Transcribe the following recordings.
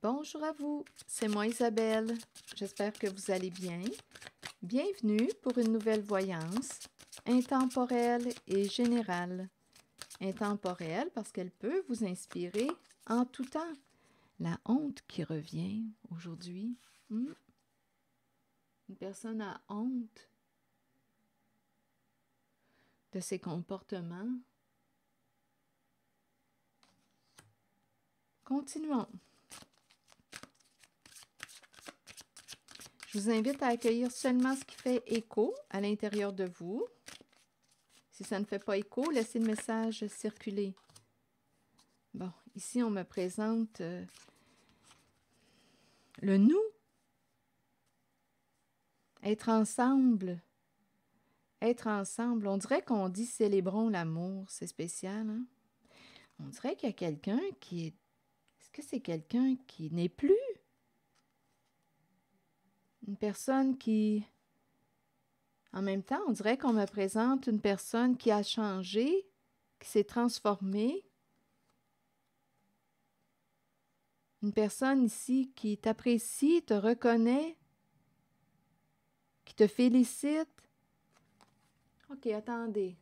Bonjour à vous, c'est moi Isabelle. J'espère que vous allez bien. Bienvenue pour une nouvelle voyance intemporelle et générale. Intemporelle parce qu'elle peut vous inspirer en tout temps. La honte qui revient aujourd'hui. Une personne a honte de ses comportements. Continuons. Je vous invite à accueillir seulement ce qui fait écho à l'intérieur de vous. Si ça ne fait pas écho, laissez le message circuler. Bon, ici, on me présente le nous. Être ensemble. Être ensemble. On dirait qu'on dit célébrons l'amour. C'est spécial, hein? On dirait qu'il y a quelqu'un qui est... Est-ce que c'est quelqu'un qui n'est plus? Une personne qui... En même temps, on dirait qu'on me présente une personne qui a changé, qui s'est transformée. Une personne ici qui t'apprécie, te reconnaît, qui te félicite. OK, attendez.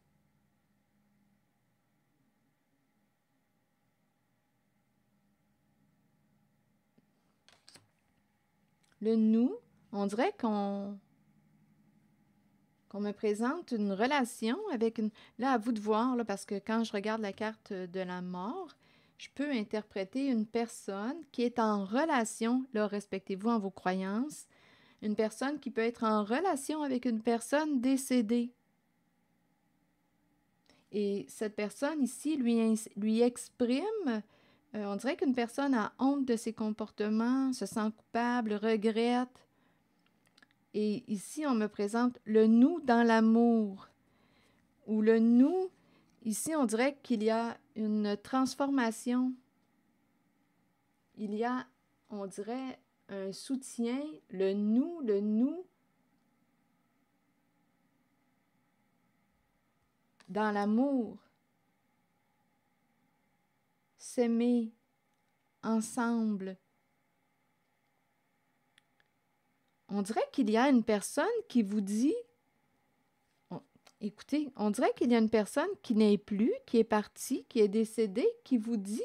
Le nous, on dirait qu'on me présente une relation avec une... Là, à vous de voir, là, parce que quand je regarde la carte de la mort, je peux interpréter une personne qui est en relation, là, respectez-vous en vos croyances, une personne qui peut être en relation avec une personne décédée. Et cette personne ici lui exprime, on dirait qu'une personne a honte de ses comportements, se sent coupable, regrette. Et ici, on me présente le nous dans l'amour. Ou le nous, ici, on dirait qu'il y a une transformation. Il y a, on dirait, un soutien, le nous, dans l'amour. S'aimer ensemble. On dirait qu'il y a une personne qui vous dit, écoutez, on dirait qu'il y a une personne qui n'est plus, qui est partie, qui est décédée, qui vous dit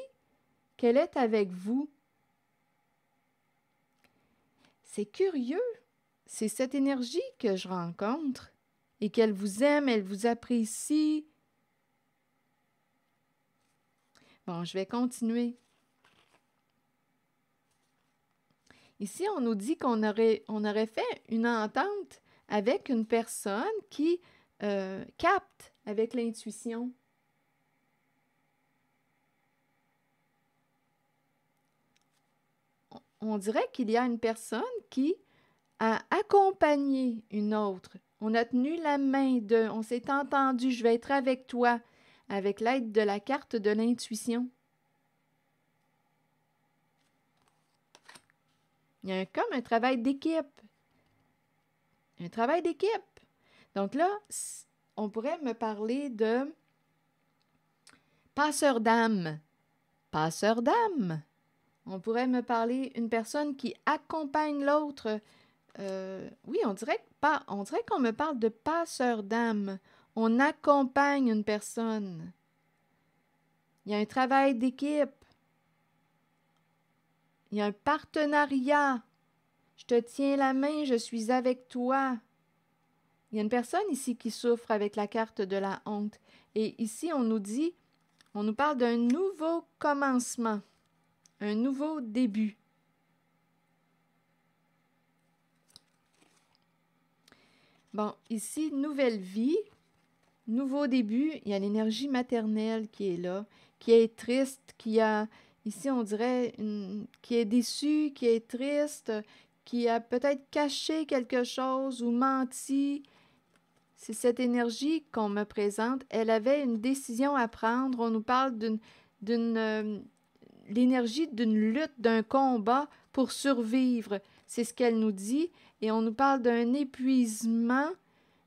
qu'elle est avec vous. C'est curieux, c'est cette énergie que je rencontre et qu'elle vous aime, elle vous apprécie. Bon, je vais continuer. Ici, on nous dit qu'on aurait fait une entente avec une personne qui capte avec l'intuition. On dirait qu'il y a une personne qui a accompagné une autre. On a tenu la main on s'est entendu, je vais être avec toi, avec l'aide de la carte de l'intuition. Il y a comme un travail d'équipe. Un travail d'équipe. Donc là, on pourrait me parler de passeur d'âme. Passeur d'âme. On pourrait me parler d'une personne qui accompagne l'autre. Oui, on dirait qu'on me parle de passeur d'âme. On accompagne une personne. Il y a un travail d'équipe. Il y a un partenariat. Je te tiens la main, je suis avec toi. Il y a une personne ici qui souffre avec la carte de la honte. Et ici, on nous parle d'un nouveau commencement, un nouveau début. Bon, ici, nouvelle vie, nouveau début. Il y a l'énergie maternelle qui est là, qui est triste, ici, on dirait, qui est déçue, qui est triste, qui a peut-être caché quelque chose ou menti. C'est cette énergie qu'on me présente. Elle avait une décision à prendre. On nous parle l'énergie d'une lutte, d'un combat pour survivre. C'est ce qu'elle nous dit. Et on nous parle d'un épuisement,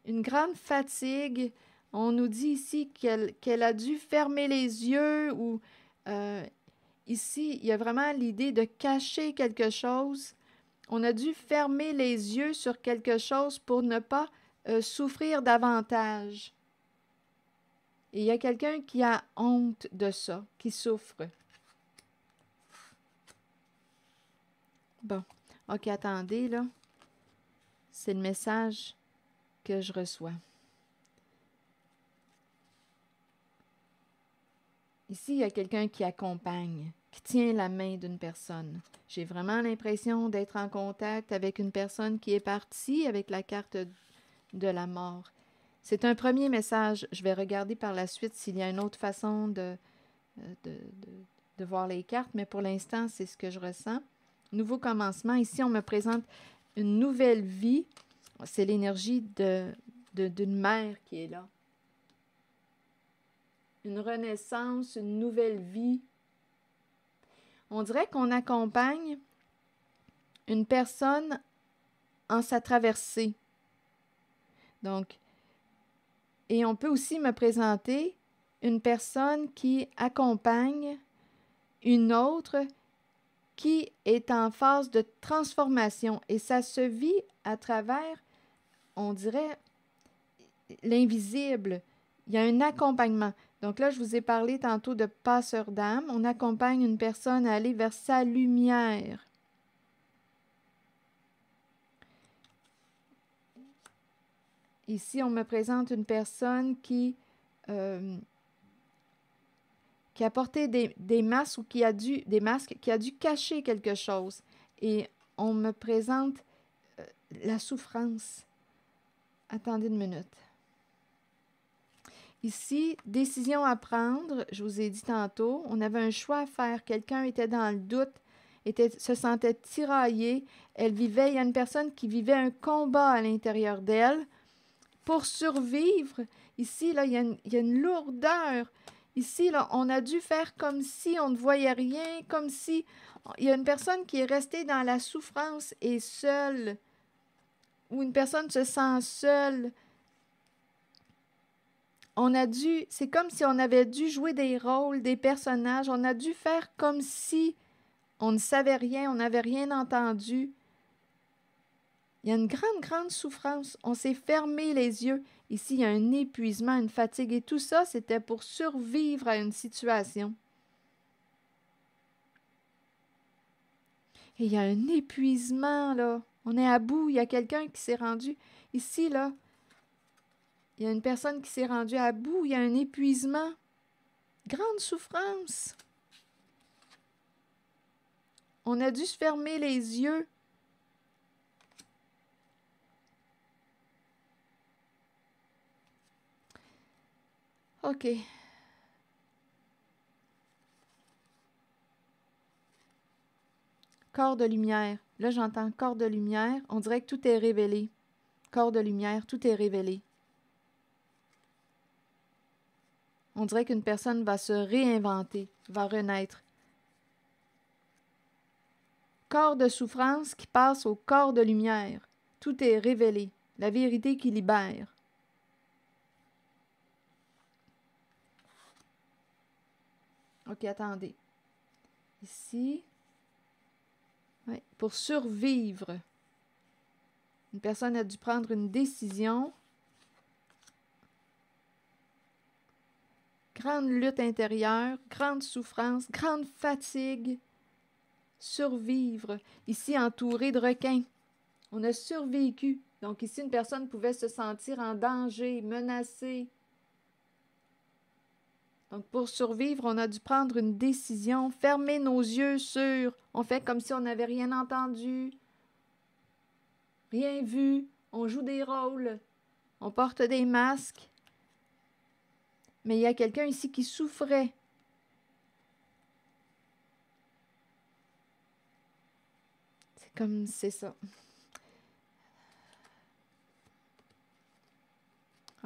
une grande fatigue. On nous dit ici qu'elle a dû fermer les yeux ici, il y a vraiment l'idée de cacher quelque chose. On a dû fermer les yeux sur quelque chose pour ne pas souffrir davantage. Et il y a quelqu'un qui a honte de ça, qui souffre. Bon, ok, attendez, là. C'est le message que je reçois. Ici, il y a quelqu'un qui accompagne, qui tient la main d'une personne. J'ai vraiment l'impression d'être en contact avec une personne qui est partie avec la carte de la mort. C'est un premier message. Je vais regarder par la suite s'il y a une autre façon de, de voir les cartes, mais pour l'instant, c'est ce que je ressens. Nouveau commencement. Ici, on me présente une nouvelle vie. C'est l'énergie d'une mère qui est là. Une renaissance, une nouvelle vie. On dirait qu'on accompagne une personne en sa traversée. Donc, et on peut aussi me présenter une personne qui accompagne une autre qui est en phase de transformation. Et ça se vit à travers, on dirait, l'invisible. Il y a un accompagnement. Donc là, je vous ai parlé tantôt de passeur d'âme. On accompagne une personne à aller vers sa lumière. Ici, on me présente une personne qui a porté des masques ou qui a dû cacher quelque chose. Et on me présente la souffrance. Attendez une minute. Ici, décision à prendre, je vous ai dit tantôt, on avait un choix à faire. Quelqu'un était dans le doute, se sentait tiraillé. Il y a une personne qui vivait un combat à l'intérieur d'elle pour survivre. Ici, là, il y a une lourdeur. Ici, là, on a dû faire comme si on ne voyait rien, comme si... Il y a une personne qui est restée dans la souffrance et seule, ou une personne se sent seule. C'est comme si on avait dû jouer des rôles, des personnages. On a dû faire comme si on ne savait rien, on n'avait rien entendu. Il y a une grande, grande souffrance. On s'est fermé les yeux. Ici, il y a un épuisement, une fatigue. Et tout ça, c'était pour survivre à une situation. Et il y a un épuisement, là. On est à bout. Il y a quelqu'un qui s'est rendu. Ici, là, il y a une personne qui s'est rendue à bout. Il y a un épuisement. Grande souffrance. On a dû se fermer les yeux. OK. Corps de lumière. Là, j'entends corps de lumière. On dirait que tout est révélé. Corps de lumière, tout est révélé. On dirait qu'une personne va se réinventer, va renaître. Corps de souffrance qui passe au corps de lumière. Tout est révélé. La vérité qui libère. OK, attendez. Ici. Ouais, pour survivre. Une personne a dû prendre une décision. Grande lutte intérieure, grande souffrance, grande fatigue. Survivre. Ici, entouré de requins. On a survécu. Donc ici, une personne pouvait se sentir en danger, menacée. Donc pour survivre, on a dû prendre une décision, fermer nos yeux sur. On fait comme si on n'avait rien entendu, rien vu. On joue des rôles. On porte des masques. Mais il y a quelqu'un ici qui souffrait. C'est ça.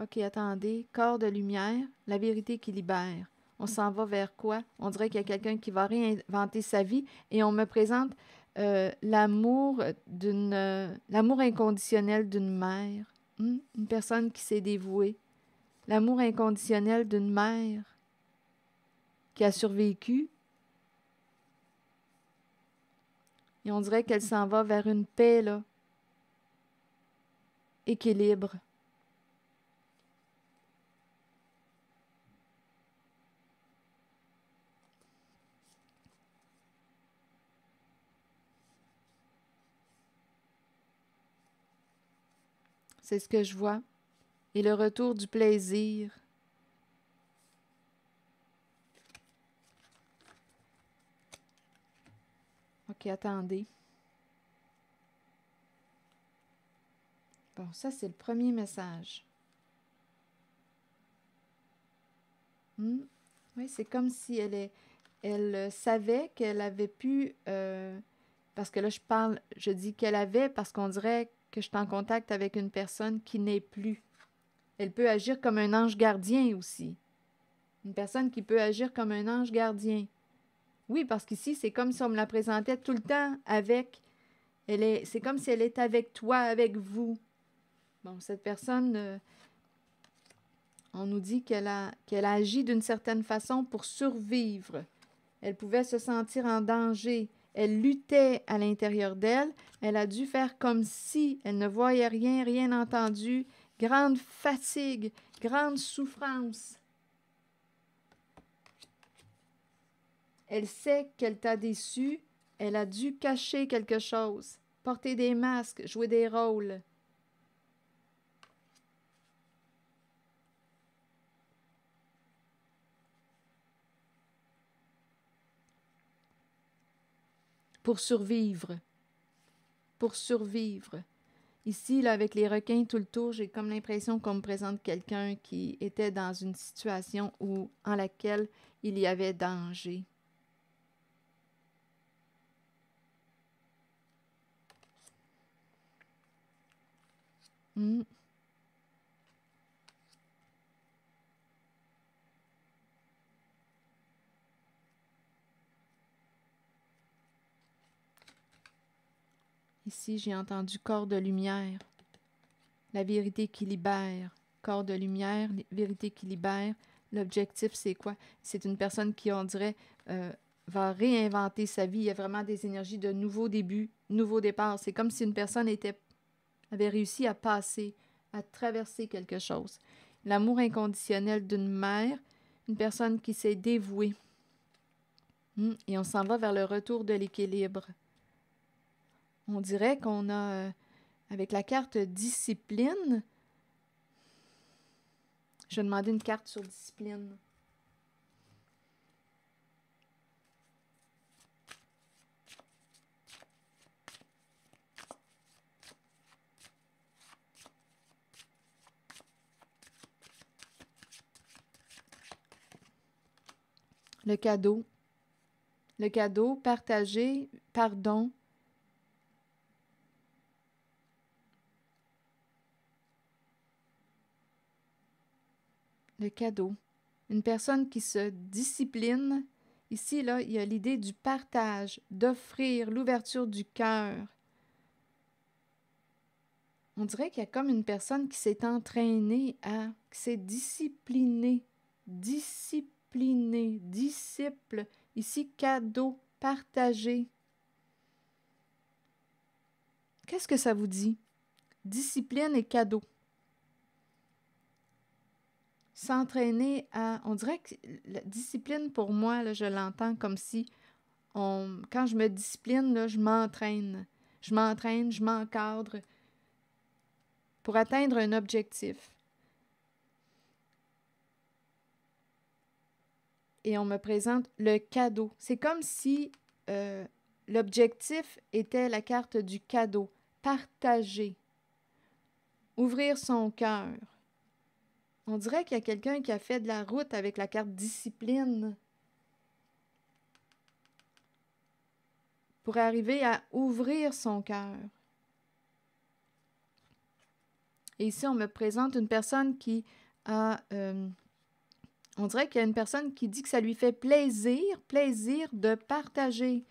OK, attendez. Corps de lumière, la vérité qui libère. On s'en va vers quoi? On dirait qu'il y a quelqu'un qui va réinventer sa vie et on me présente l'amour inconditionnel d'une mère. Une personne qui s'est dévouée. L'amour inconditionnel d'une mère qui a survécu. Et on dirait qu'elle s'en va vers une paix, là, équilibre. C'est ce que je vois. Et le retour du plaisir. OK, attendez. Bon, ça, c'est le premier message. Oui, c'est comme si elle savait qu'elle avait pu... parce que là, je dis qu'elle avait parce qu'on dirait que je suis en contact avec une personne qui n'est plus. Elle peut agir comme un ange gardien aussi. Une personne qui peut agir comme un ange gardien. Oui, parce qu'ici, c'est comme si on me la présentait tout le temps avec... c'est comme si elle est avec toi, avec vous. Bon, cette personne, on nous dit qu'elle a agi d'une certaine façon pour survivre. Elle pouvait se sentir en danger. Elle luttait à l'intérieur d'elle. Elle a dû faire comme si elle ne voyait rien, rien entendu. Grande fatigue, grande souffrance. Elle sait qu'elle t'a déçu. Elle a dû cacher quelque chose, porter des masques, jouer des rôles. Pour survivre. Pour survivre. Ici, là, avec les requins tout le tour, j'ai comme l'impression qu'on me présente quelqu'un qui était dans une situation en laquelle il y avait danger. Hmm. Ici, j'ai entendu corps de lumière. La vérité qui libère. Corps de lumière, vérité qui libère. L'objectif, c'est quoi? C'est une personne qui, on dirait, va réinventer sa vie. Il y a vraiment des énergies de nouveau début, nouveau départ. C'est comme si une personne avait réussi à passer, à traverser quelque chose. L'amour inconditionnel d'une mère, une personne qui s'est dévouée. Et on s'en va vers le retour de l'équilibre. On dirait qu'on a, avec la carte discipline, je vais demander une carte sur discipline. Le cadeau. Le cadeau, partager, pardon. Le cadeau. Une personne qui se discipline. Ici, là, il y a l'idée du partage, d'offrir l'ouverture du cœur. On dirait qu'il y a comme une personne qui s'est entraînée qui s'est disciplinée. Disciplinée, disciple. Ici, cadeau, partager. Qu'est-ce que ça vous dit? Discipline et cadeau. S'entraîner à... On dirait que la discipline, pour moi, là, je l'entends comme si, quand je me discipline, là, je m'entraîne. Je m'entraîne, je m'encadre pour atteindre un objectif. Et on me présente le cadeau. C'est comme si l'objectif était la carte du cadeau. Partager. Ouvrir son cœur. On dirait qu'il y a quelqu'un qui a fait de la route avec la carte discipline pour arriver à ouvrir son cœur. Et ici, on me présente une personne qui a... on dirait qu'il y a une personne qui dit que ça lui fait plaisir de partager,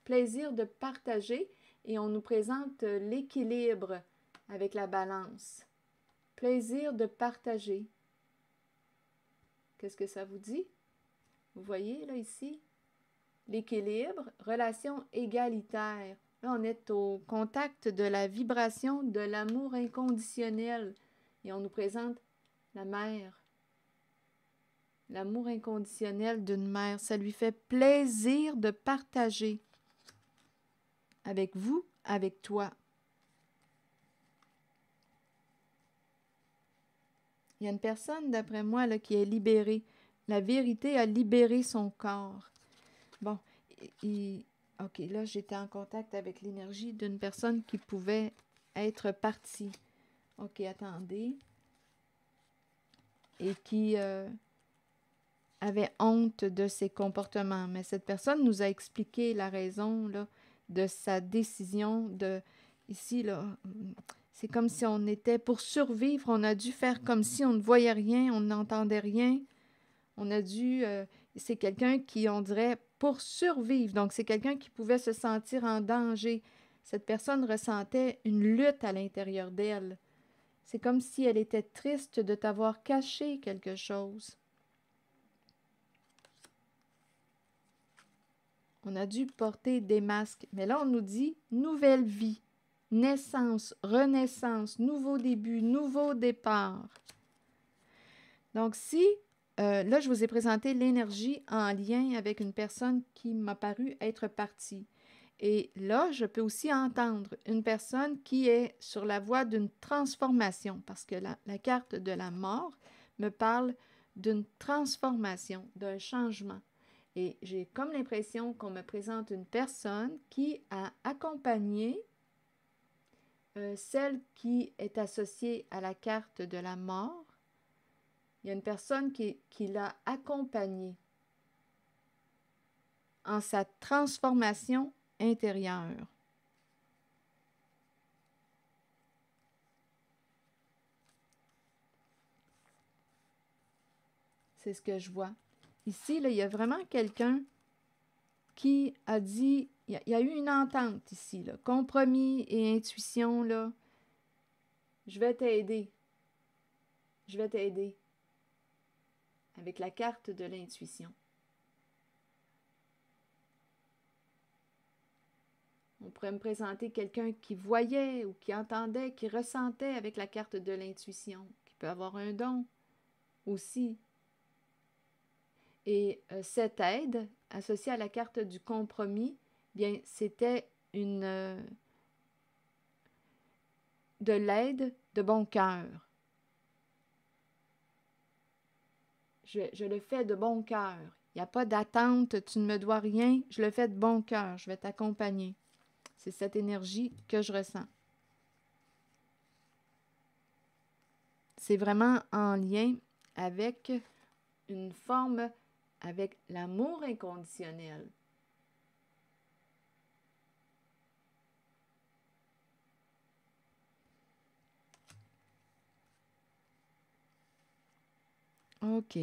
plaisir de partager. Et on nous présente l'équilibre avec la balance. Plaisir de partager. Qu'est-ce que ça vous dit? Vous voyez, là, ici, l'équilibre, relation égalitaire. Là, on est au contact de la vibration de l'amour inconditionnel. Et on nous présente la mère. L'amour inconditionnel d'une mère. Ça lui fait plaisir de partager avec vous, avec toi. Il y a une personne, d'après moi, là, qui est libérée. La vérité a libéré son corps. Bon, OK, là, j'étais en contact avec l'énergie d'une personne qui pouvait être partie. OK, attendez. Et qui avait honte de ses comportements. Mais cette personne nous a expliqué la raison là, de sa décision de... Ici, là, c'est comme si on était... Pour survivre, on a dû faire comme si on ne voyait rien, on n'entendait rien. On a dû... c'est quelqu'un qui, on dirait, pour survivre. Donc, c'est quelqu'un qui pouvait se sentir en danger. Cette personne ressentait une lutte à l'intérieur d'elle. C'est comme si elle était triste de t'avoir caché quelque chose. On a dû porter des masques. Mais là, on nous dit nouvelle vie, naissance, renaissance, nouveau début, nouveau départ. Donc, si, là, je vous ai présenté l'énergie en lien avec une personne qui m'a paru être partie. Et là, je peux aussi entendre une personne qui est sur la voie d'une transformation, parce que la carte de la mort me parle d'une transformation, d'un changement. Et j'ai comme l'impression qu'on me présente une personne qui a accompagné celle qui est associée à la carte de la mort. Il y a une personne qui l'a accompagnée en sa transformation intérieure. C'est ce que je vois. Ici, là, il y a vraiment quelqu'un qui a dit, il y a eu une entente ici, là, compromis et intuition, là. Je vais t'aider. Je vais t'aider. Avec la carte de l'intuition. On pourrait me présenter quelqu'un qui voyait ou qui entendait, qui ressentait avec la carte de l'intuition, qui peut avoir un don aussi. Et cette aide, associée à la carte du compromis, bien, c'était de l'aide de bon cœur. Je le fais de bon cœur. Il n'y a pas d'attente, tu ne me dois rien, je le fais de bon cœur, je vais t'accompagner. C'est cette énergie que je ressens. C'est vraiment en lien avec une forme, avec l'amour inconditionnel. OK.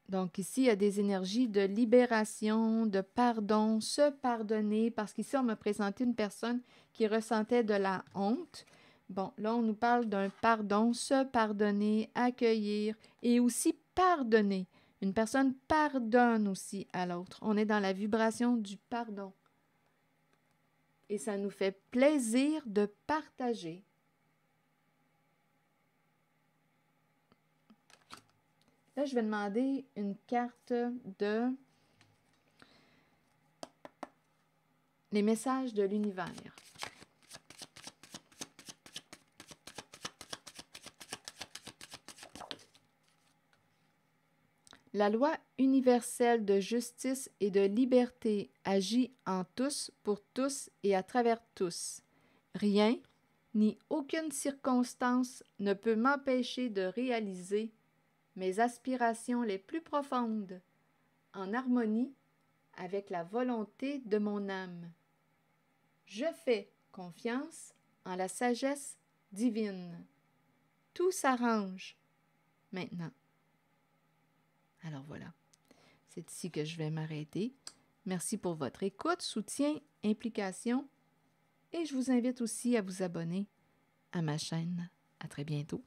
Donc ici, il y a des énergies de libération, de pardon, se pardonner, parce qu'ici, on m'a présenté une personne qui ressentait de la honte. Bon, là, on nous parle d'un pardon, se pardonner, accueillir et aussi pardonner. Une personne pardonne aussi à l'autre. On est dans la vibration du pardon. Et ça nous fait plaisir de partager. Là, je vais demander une carte de les messages de l'univers. La loi universelle de justice et de liberté agit en tous, pour tous et à travers tous. Rien, ni aucune circonstance ne peut m'empêcher de réaliser mes aspirations les plus profondes, en harmonie avec la volonté de mon âme. Je fais confiance en la sagesse divine. Tout s'arrange maintenant. Alors voilà, c'est ici que je vais m'arrêter. Merci pour votre écoute, soutien, implication et je vous invite aussi à vous abonner à ma chaîne. À très bientôt.